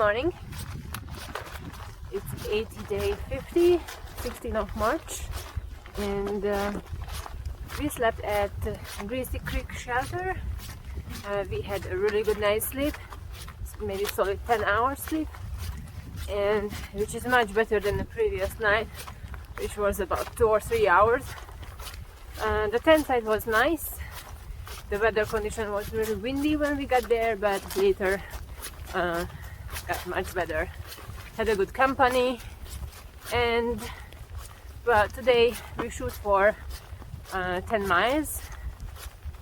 morning. It's 80 day 50, 16th of March, and we slept at Greasy Creek shelter. We had a really good night's sleep, maybe solid 10 hours sleep, and which is much better than the previous night, which was about 2 or 3 hours. The tent site was nice. The weather condition was really windy when we got there, but later got much better. Had a good company, and well, today we shoot for 10 miles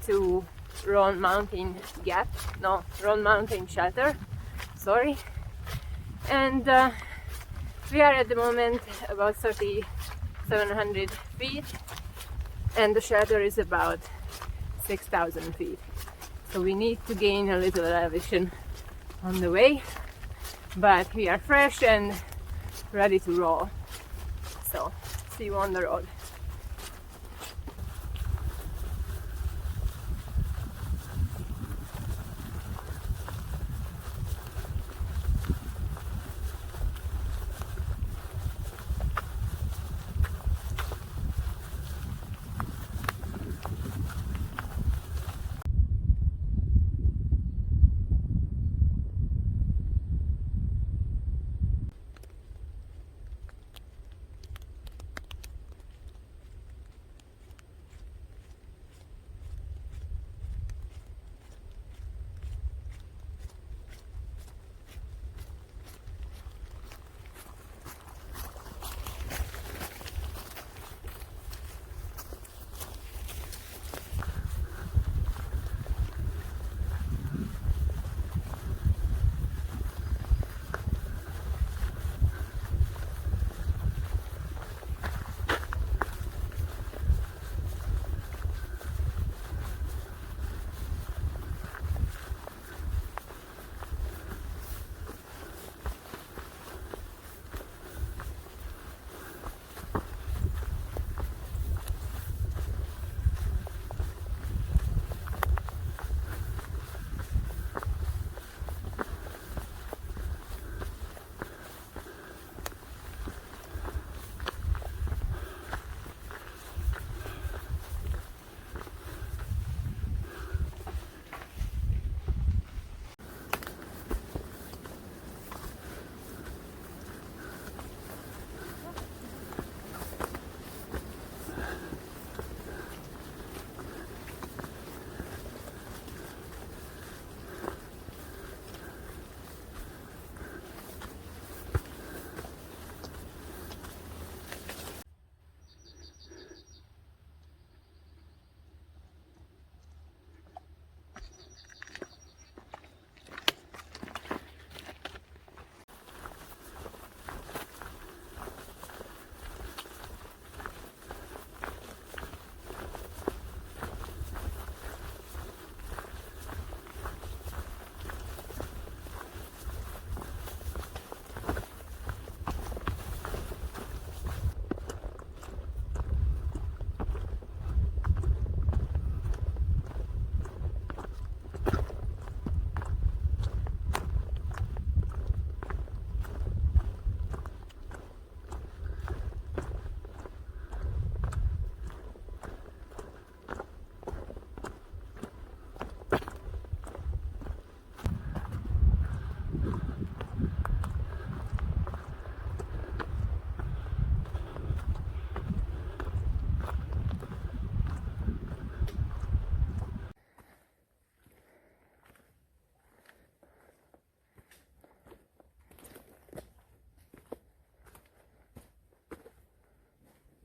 to Roan Mountain Shelter, sorry. And we are at the moment about 3,700 feet, and the shelter is about 6,000 feet. So we need to gain a little elevation on the way, but we are fresh and ready to roll. So see you on the road.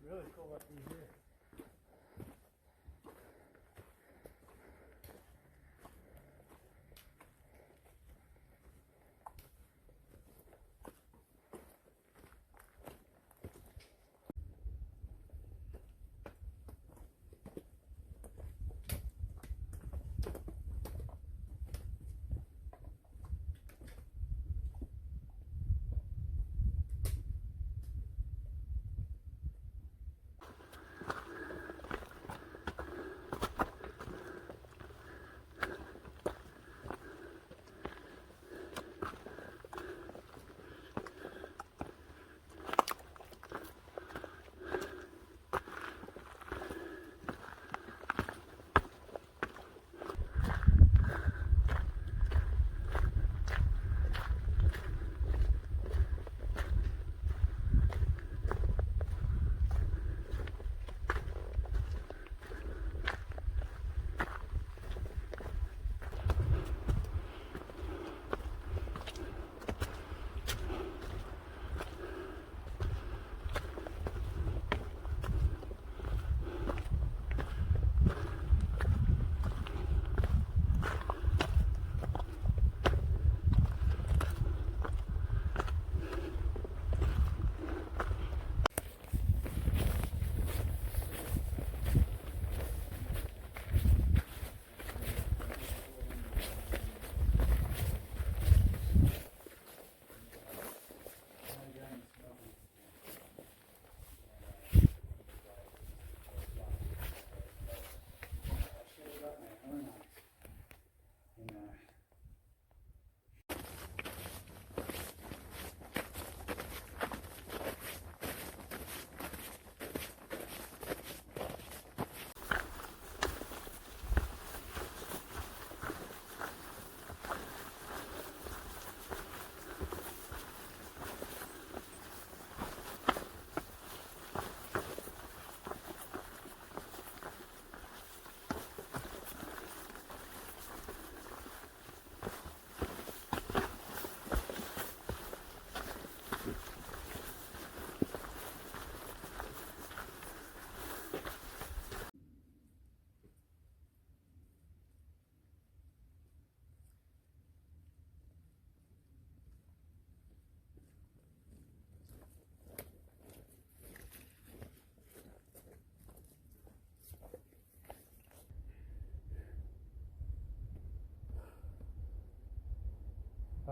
Really cool up in here.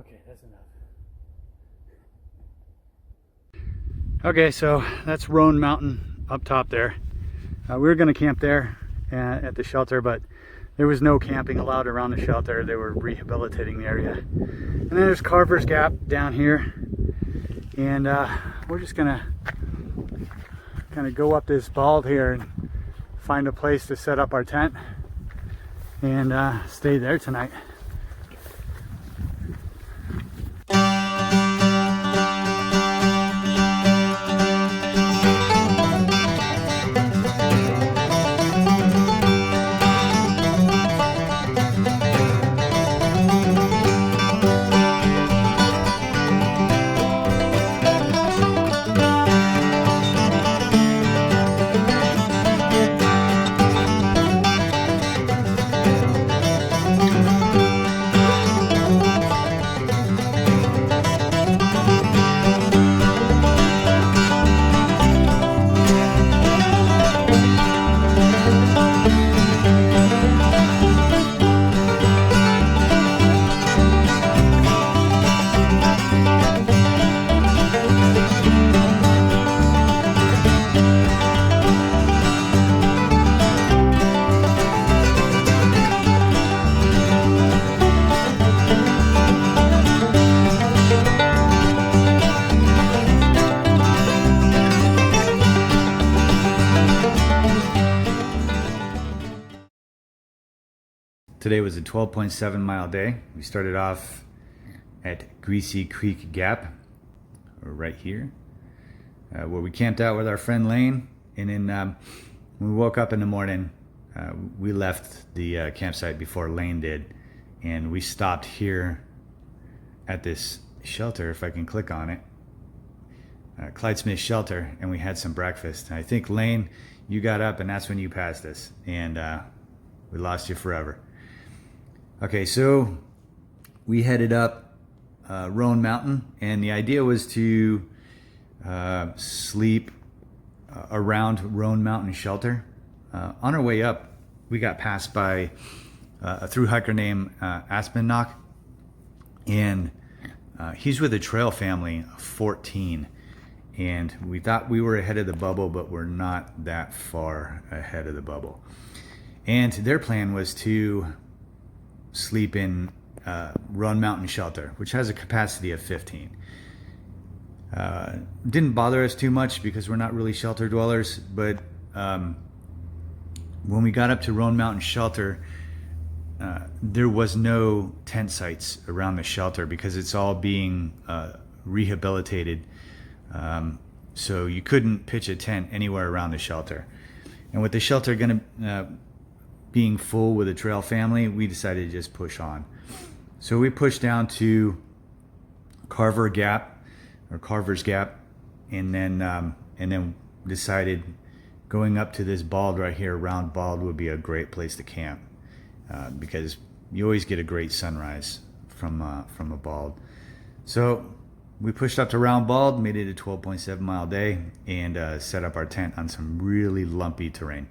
Okay, that's enough. Okay, so that's Roan Mountain up top there. We were going to camp there at the shelter, but there was no camping allowed around the shelter. They were rehabilitating the area. And then there's Carver's Gap down here. And we're just going to kind of go up this bald here and find a place to set up our tent and stay there tonight. Today was a 12.7 mile day. We started off at Greasy Creek Gap, or right here, where we camped out with our friend Lane. And then when we woke up in the morning, we left the campsite before Lane did. And we stopped here at this shelter, if I can click on it, Clyde Smith Shelter, and we had some breakfast. And I think Lane, you got up and that's when you passed us. And we lost you forever. Okay, so we headed up Roan Mountain, and the idea was to sleep around Roan Mountain Shelter. On our way up, we got passed by a thru-hiker named Aspennock, and he's with a trail family of 14, and we thought we were ahead of the bubble, but we're not that far ahead of the bubble. And their plan was to sleep in Roan Mountain Shelter, which has a capacity of 15. Didn't bother us too much because we're not really shelter dwellers, but when we got up to Roan Mountain Shelter, there was no tent sites around the shelter because it's all being rehabilitated. So you couldn't pitch a tent anywhere around the shelter. And with the shelter being full with a trail family, we decided to just push on. So we pushed down to Carver's Gap, and then decided going up to this bald right here, round bald, would be a great place to camp because you always get a great sunrise from a bald. So we pushed up to round bald, made it a 12.7 mile day, and set up our tent on some really lumpy terrain.